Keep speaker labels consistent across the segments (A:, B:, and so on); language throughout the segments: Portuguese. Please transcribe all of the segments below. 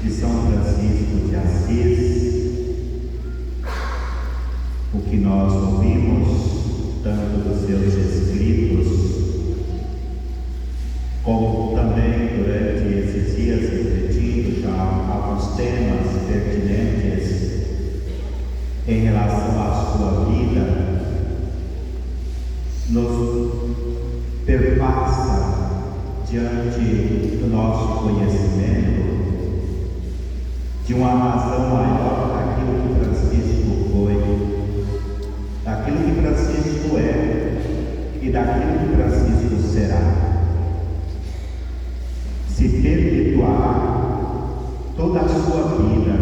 A: de São Francisco de Assis, o que nós ouvimos tanto dos seus escritos, como também durante esses dias refletindo já alguns temas pertinentes em relação à sua vida, nos perpassa diante do nosso conhecimento de uma razão maior daquilo que Francisco foi, daquilo que Francisco é e daquilo que Francisco será. Se perpetuar toda a sua vida,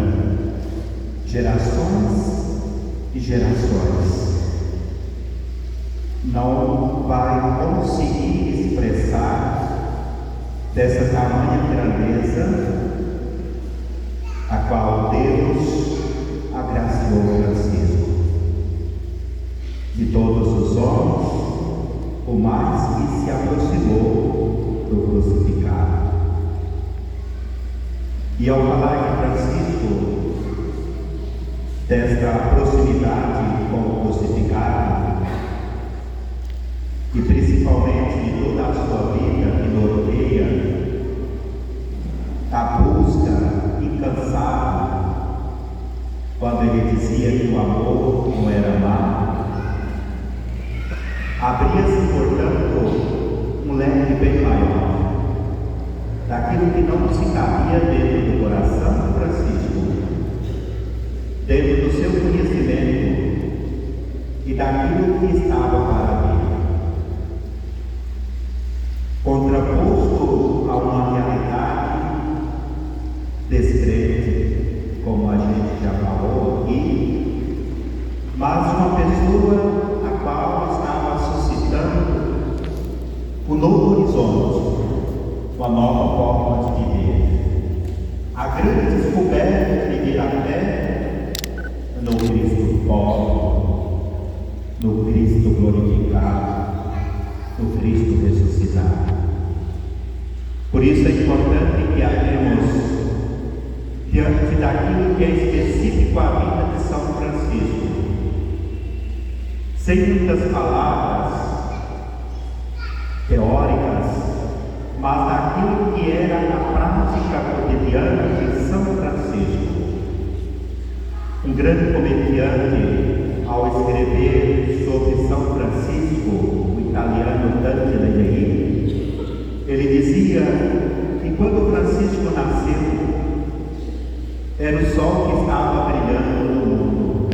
A: gerações e gerações, não vai conseguir expressar dessa tamanha grandeza a qual Deus agraciou Francisco. De todos os homens, o mais que se aproximou do crucificado. E ao falar de Francisco, desta proximidade com o crucificado, e principalmente de toda a sua vida que norteia a busca incansável, quando ele dizia que o amor não era amar, abria-se, portanto, um leque bem maior daquilo que não se cabia dentro do coração de Francisco, dentro do seu conhecimento e daquilo que estava para a vida, contraposto a uma realidade descrente, como a gente já falou aqui, mas uma pessoa a qual estava suscitando um novo horizonte, uma nova forma de viver. A grande descoberta de viver a fé no Cristo pobre, no Cristo glorificado, no Cristo ressuscitado. Por isso é importante que hablemos diante daquilo que é específico à vida de São Francisco, sem muitas palavras teóricas, mas daquilo que era a prática cotidiana de São Francisco. Um grande comediante, ao escrever sobre São Francisco, o italiano Dante Alighieri, ele dizia que quando Francisco nasceu, era o sol que estava brilhando no mundo,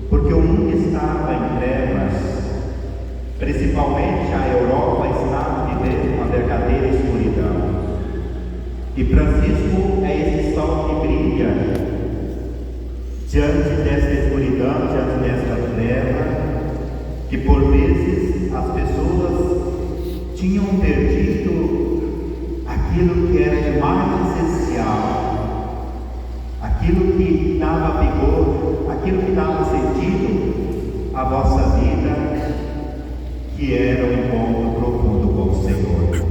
A: porque o mundo estava em trevas, principalmente a Europa estava vivendo uma verdadeira escuridão. E Francisco é esse sol que brilha diante dessa escuridão, diante dessa treva, que por vezes as pessoas tinham perdido aquilo que era de mais essencial, aquilo que dava vigor, aquilo que dava sentido à vossa vida, que era um encontro profundo com o Senhor.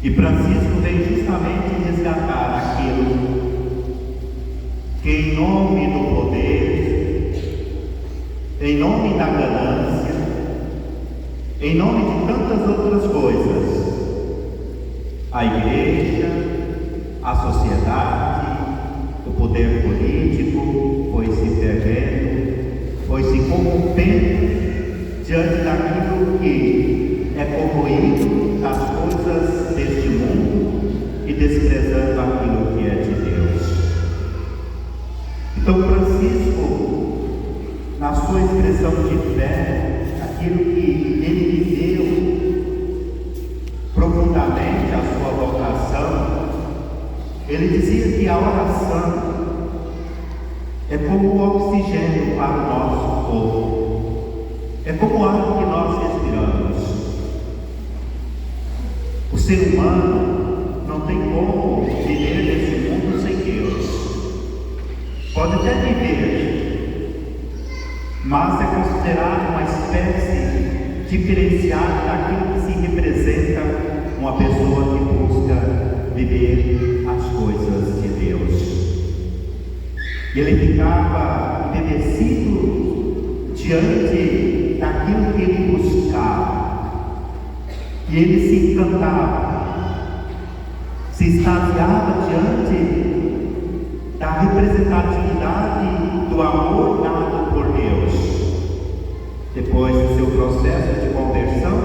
A: E Francisco vem justamente resgatar aquilo que, em nome do poder, em nome da ganância, em nome de tantas outras coisas, a igreja, a sociedade, o poder político foi se perdendo, foi se corrompendo diante daquilo que é corroído das coisas deste mundo e desprezando aquilo que é de Deus. Então Francisco, na sua expressão de fé, aquilo que ele viveu profundamente a sua vocação, ele dizia que a oração é como o oxigênio para o nosso corpo. É como o ar que nós respiramos. O ser humano não tem como viver nesse mundo sem Deus. Pode até viver, mas é considerado uma espécie diferenciada daquilo que se representa uma pessoa que busca viver as coisas Ele ficava embevecido diante daquilo que ele buscava, e ele se encantava, se extasiava diante da representatividade do amor dado por Deus. Depois do seu processo de conversão,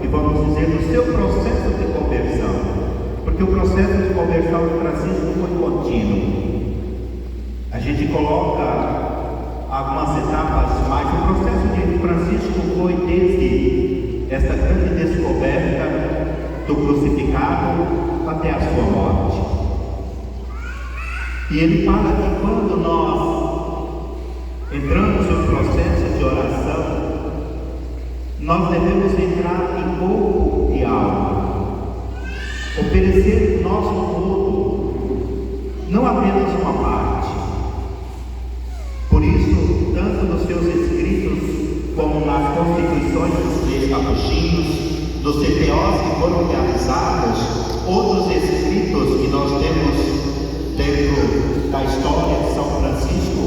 A: e vamos dizer do seu processo de conversão, porque o processo de conversão de Francisco foi contínuo. A gente coloca algumas etapas, mas o processo de Francisco foi desde esta grande descoberta do crucificado até a sua morte. E ele fala que quando nós entramos no processo de oração, nós devemos entrar em corpo e alma, oferecer o nosso todo, não apenas uma parte. Por isso, tanto nos seus escritos, como nas constituições dos capuchinhos, dos CPOs que foram realizados, outros escritos que nós temos dentro da história de São Francisco,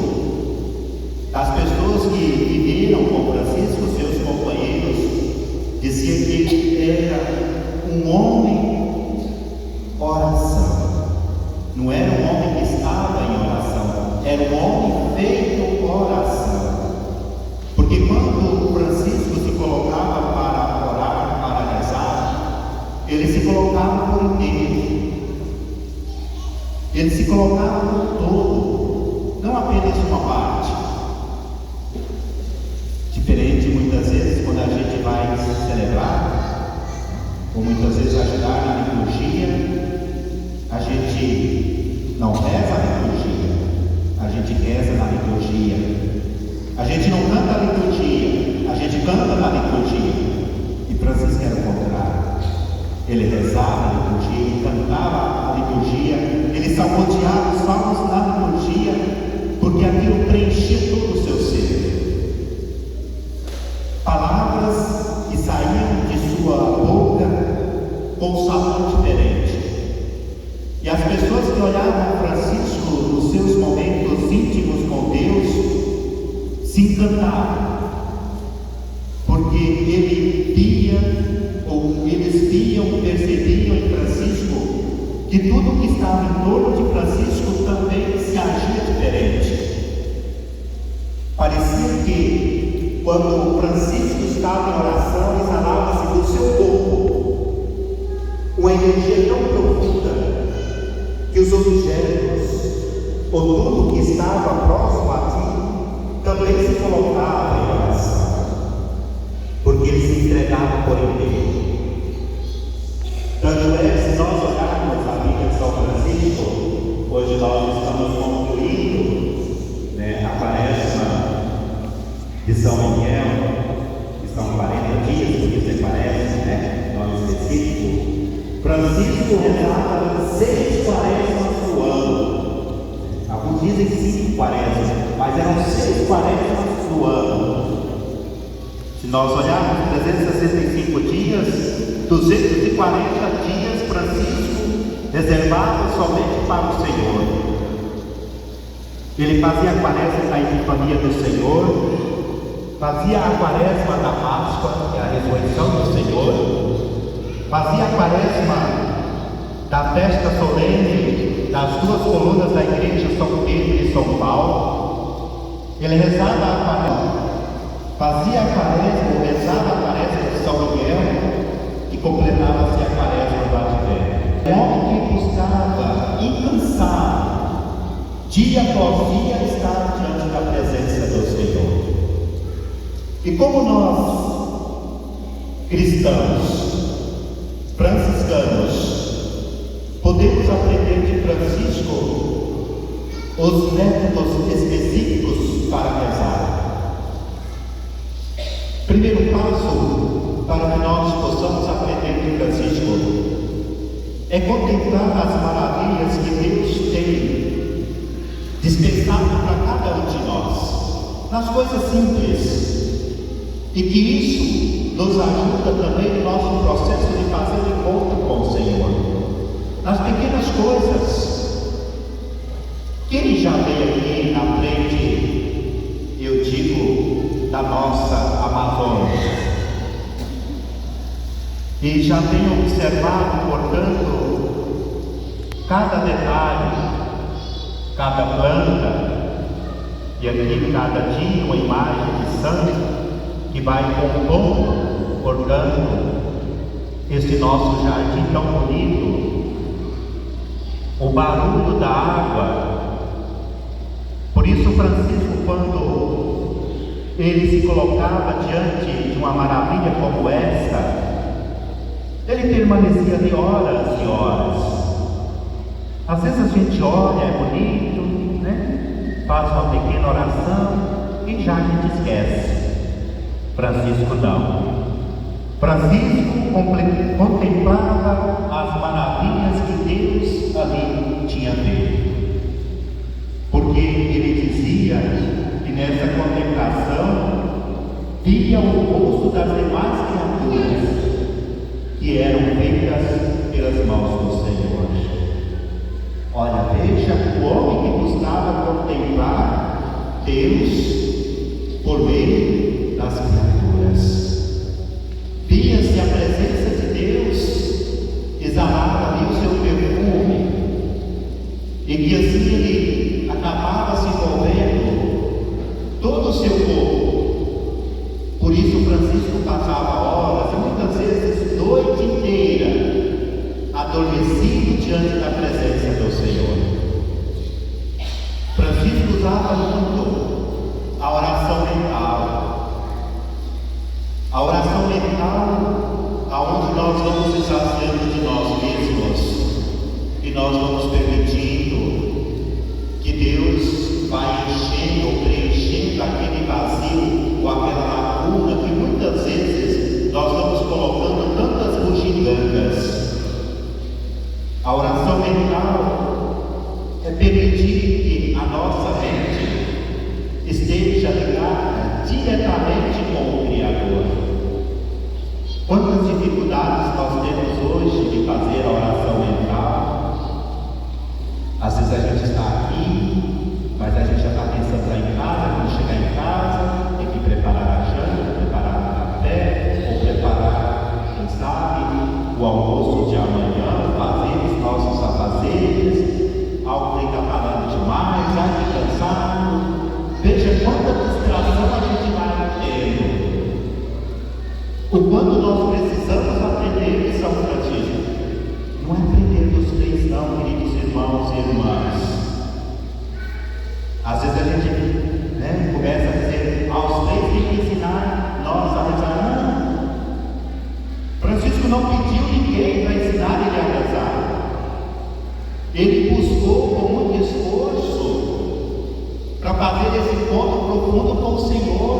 A: as pessoas que viveram com Francisco, seus companheiros, diziam que ele era um homem oração. Não era um homem que estava em oração, era um homem feito oração. Porque quando Francisco se colocava para orar, para rezar, ele se colocava por inteiro. Ele se colocava por todo, não apenas uma parte. Diferente muitas vezes quando a gente vai celebrar, ou muitas vezes ajudar na liturgia, a gente não reza a liturgia, a gente reza na liturgia. A gente não canta a liturgia, a gente canta na liturgia. E Francisco era o contrário. Ele rezava a liturgia, ele cantava a liturgia, ele salmodiava os salmos na liturgia, porque aquilo preenchia todo o seu ser. Palavras que saíam de sua boca com um sabor diferente. E as pessoas que olhavam Francisco nos seus momentos íntimos com Deus se encantavam, porque ele via, ou eles viam, percebiam em Francisco que tudo que estava em torno de Francisco também se agia diferente. Parecia que quando Francisco estava em oração, exalava-se do seu corpo uma energia tão profunda que os objetos, ou tudo que estava próximo a ti, também se colocava em oração, porque ele se entregava por inteiro. Tanto é, se nós olharmos a vida de São Francisco, hoje nós estamos concluindo a quaresma de São Miguel, que são 40 dias, porque você parece, nome específico. Francisco rezava 6 quaresmas no ano. Alguns dizem 5 quaresmas, mas eram 6 quaresmas no ano. Se nós olharmos 365 dias, 240 dias Francisco reservava somente para o Senhor. Ele fazia a quaresma da Epifania do Senhor, fazia a quaresma da Páscoa, que é a ressurreição do Senhor, fazia a quaresma da festa solene das 2 colunas da igreja São Pedro e São Paulo. Ele rezava a quaresma, fazia a quaresma, rezava a quaresma de São Miguel, e completava-se a quaresma do Advento. Um homem que buscava incansável, dia após dia, estar diante da presença do Senhor. E como nós, cristãos, franciscanos, podemos aprender de Francisco os métodos específicos para rezar. Primeiro passo para que nós possamos aprender de Francisco é contemplar as maravilhas que Deus tem dispensado para cada um de nós, nas coisas simples, e que isso nos ajuda também no nosso processo de fazer o encontro com o Senhor, nas pequenas coisas. Quem já veio aqui na E já tenho observado, portanto, cada detalhe, cada planta, e aqui cada dia uma imagem de santo que vai compondo, portanto, este nosso jardim tão bonito, o barulho da água. Por isso Francisco, quando ele se colocava diante de uma maravilha como esta, ele permanecia ali horas e horas. Às vezes a gente olha, é bonito, né? Faz uma pequena oração e já a gente esquece. Francisco não. Francisco contemplava as maravilhas que Deus ali tinha feito, porque ele dizia que nessa contemplação via o rosto das demais criaturas que eram feitas pelas mãos do Senhor. Olha, veja o homem que buscava contemplar Deus por meio das criaturas. Via-se a presença de Deus, exalava ali o seu perfume, e que assim ele acabava se envolvendo todo o seu corpo. Por isso Francisco passava horas, muitas vezes noite inteira, adormecido diante da presença do Senhor. Francisco usava muito a oração mental. A oração mental, aonde nós vamos esvaziando de nós mesmos e nós vamos permitindo que Deus vai enchendo ou preenchendo aquele vazio ou aquela lacuna que muitas vezes nós vamos colocando tantas bugigangas. A oração mental é permitir que a nossa mente esteja ligada diretamente com o Criador. Quantas dificuldades nós temos hoje de fazer a oração mental? Às vezes a gente está aqui, mas a gente já está pensando lá em casa. Quando chegar em casa, tem que preparar a janta, preparar o café, ou preparar, quem sabe, o almoço de amanhã, fazer os nossos afazeres. Alguém está falando demais, já está cansado. Veja quanta distração a gente vai tendo. O quanto nós precisamos aprender de São Francisco. Não é aprender dos três, não, queridos irmãos e irmãs. Às vezes a gente começa a dizer, aos três tem que ensinar nós a rezar. Não. Francisco não pediu ninguém para ensinar ele a rezar. Ele buscou com muito esforço para fazer esse encontro profundo com o Senhor.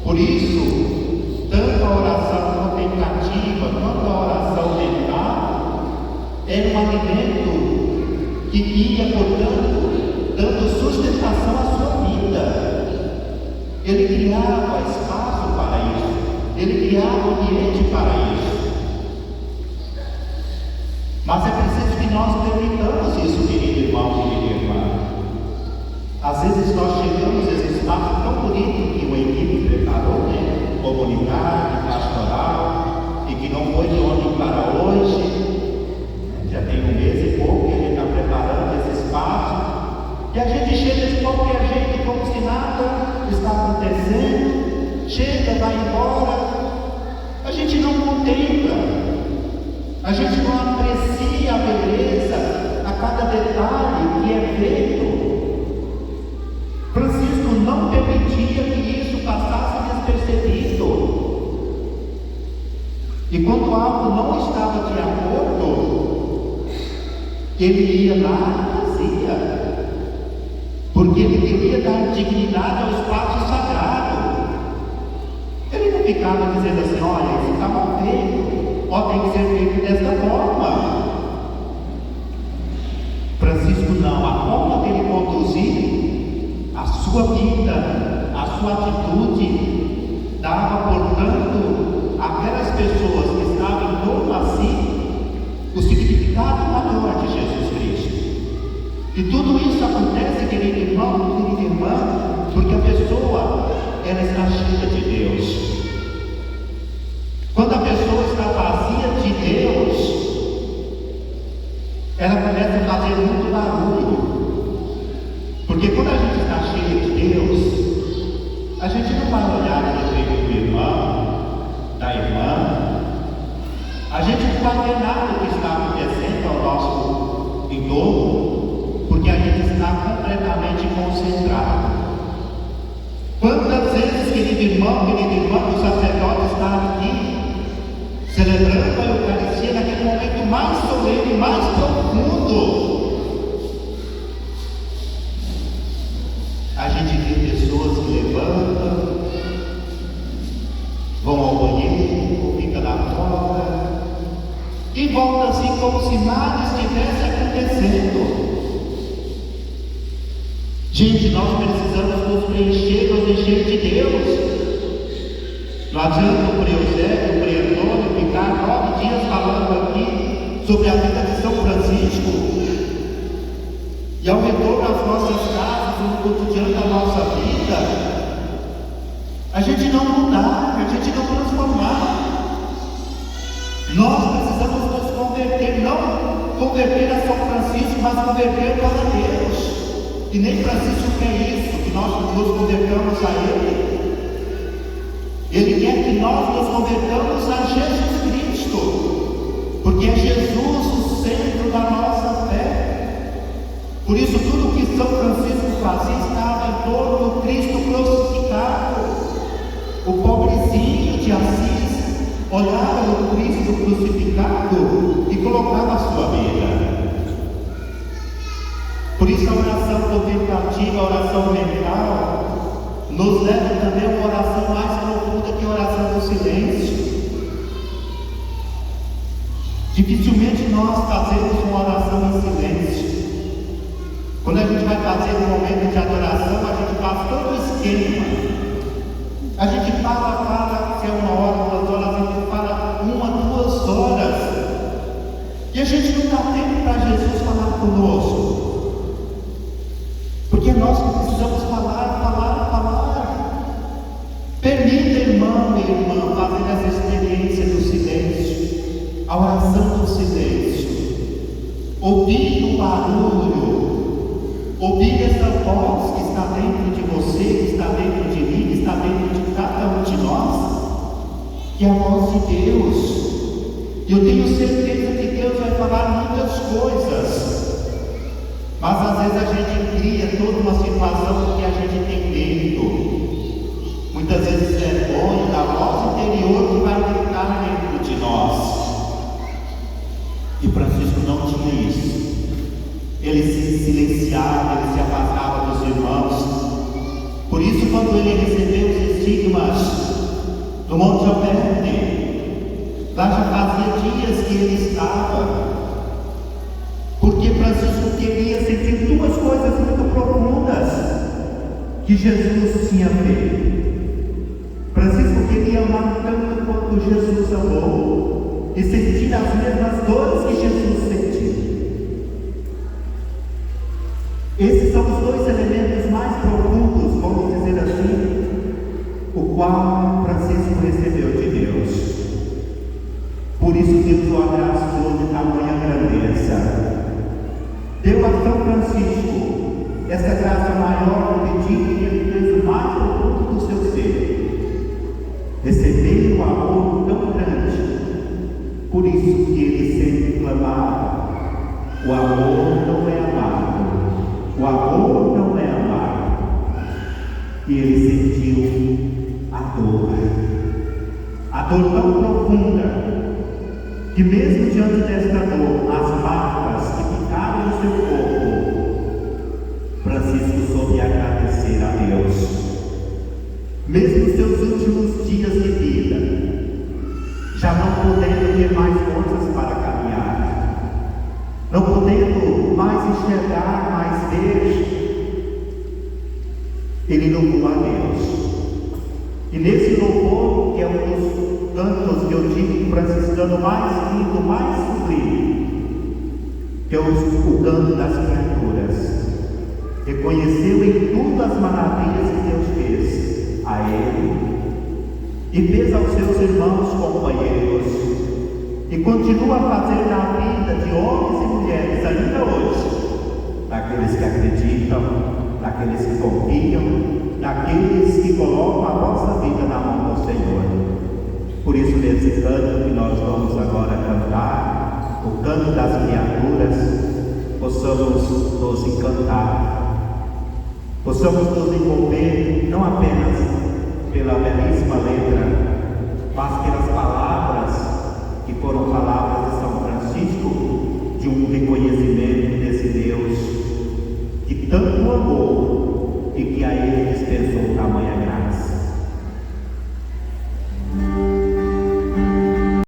A: Por isso, tanto a oração contemplativa quanto a oração mental era um alimento que ia, portanto, dando sustentação à sua vida. Ele criava espaço para isso, ele criava ambiente para isso. Mas é preciso que nós permitamos isso, querido irmão, querida irmã. Às vezes nós chegamos a esse espaço tão bonito que uma equipe preparou, comunitário, pastoral, e que não foi de ontem para hoje. Já tem um mês e pouco que a gente está preparando esse espaço, e a gente chega de qualquer jeito, como se nada está acontecendo, chega, vai embora. A gente não contempla, a gente não aprecia a beleza, a cada detalhe que é feito. Francisco não permitia que isso passasse despercebido. E quando algo não estava de acordo, ele ia lá e fazia, porque ele queria dar dignidade ao espaço sagrado. Ele não ficava dizendo assim, olha, isso está mal feito, tem que ser feito desta forma. Francisco não, a forma dele conduzir a sua vida, a sua atitude, dava, portanto, àquelas pessoas que estavam em torno a si, o significado maior de Jesus Cristo. E tudo isso acontece, querido irmão, querida irmã, porque a pessoa, ela está cheia de Deus. Quando a pessoa está A gente não vai ver nada que está acontecendo ao nosso entorno, porque a gente está completamente concentrado. Quantas vezes, querido irmão, querida irmã, o sacerdote está aqui, celebrando a Eucaristia naquele momento mais solene, mais profundo, a gente vê pessoas que levantam, vão ao banheiro, ou ficam lá fora, e voltam assim como se nada estivesse acontecendo. Gente, nós precisamos nos preencher, nos encher de Deus. Não adianta o Preusébio, o Preantônio ficar 9 dias falando aqui sobre a vida de São Francisco, e ao retorno às nossas casas, no cotidiano da nossa vida, a gente não mudar, a gente não transformar. Nós precisamos nos converter, não converter a São Francisco, mas converter para Deus. E nem Francisco quer isso, que nós nos convertamos a Ele. Ele quer que nós nos convertamos a Jesus Cristo, porque é Jesus o centro da nossa fé. Por isso, tudo que São Francisco fazia estava em torno do Cristo crucificado. O pobrezinho de Assis olhava no Cristo crucificado e colocava a sua vida. Por isso a oração contemplativa, a oração mental, nos leva também a uma oração mais profunda que a oração do silêncio. Dificilmente nós fazemos uma oração em silêncio. Quando a gente vai fazer um momento de adoração, a gente faz todo o esquema. A gente fala, se é 1 hora, 2 horas, a gente fala 1, 2 horas. E a gente não dá tempo para Jesus falar conosco. Porque nós precisamos falar. Permita, irmão e irmã, fazer essa experiência do silêncio, a oração do silêncio, ouvir o barulho, ouvir essa voz que está dentro de você, que está dentro de mim, que está dentro de cada um de nós, que é a voz de Deus. E eu tenho certeza que Deus vai falar muitas coisas, mas às vezes a gente cria toda uma situação que a gente tem medo. Muitas vezes vergonha da voz interior que vai gritar dentro de nós. E Francisco não tinha isso. Ele se silenciava, ele se afastava dos irmãos. Por isso, quando ele recebeu os estigmas do Monte Alverne, lá já fazia dias que ele estava, porque Francisco queria sentir 2 coisas muito profundas que Jesus tinha feito. Francisco queria amar tanto quanto Jesus amou e sentir as mesmas dores que Jesus sentiu. Esses são os 2 elementos mais profundos, vamos dizer assim, o qual Francisco recebeu de Deus. Por isso Deus o abraçou de tamanha grandeza. Deu a São Francisco essa graça maior no pedido que ele fez o mais profundo do seu ser. Receber um amor tão grande. Por isso que ele sempre clamava: o amor não é amado, o amor não é amado. E ele sentiu a dor tão profunda, que mesmo diante desta dor, as marcas que ficaram no seu corpo, Francisco soube agradecer a Deus. Mesmo nos seus últimos dias de vida, já não podendo ter mais forças para caminhar, não podendo mais enxergar, mais ver, ele louvou a Deus. E nesse louvor, que é um dos cantos que eu digo franciscano mais lindo, mais sublime, que é o canto das criaturas, reconheceu em tudo as maravilhas que Deus fez a ele e fez aos seus irmãos companheiros, e continua a fazer na vida de homens e mulheres ainda hoje, daqueles que acreditam, daqueles que confiam, daqueles que colocam a nossa vida na mão do Senhor. Por isso, nesse canto que nós vamos agora cantar, o canto das criaturas, possamos nos encantar, possamos nos envolver não apenas pela belíssima letra, mas pelas palavras que foram palavras de São Francisco, de um reconhecimento desse Deus que tanto amou e que a Ele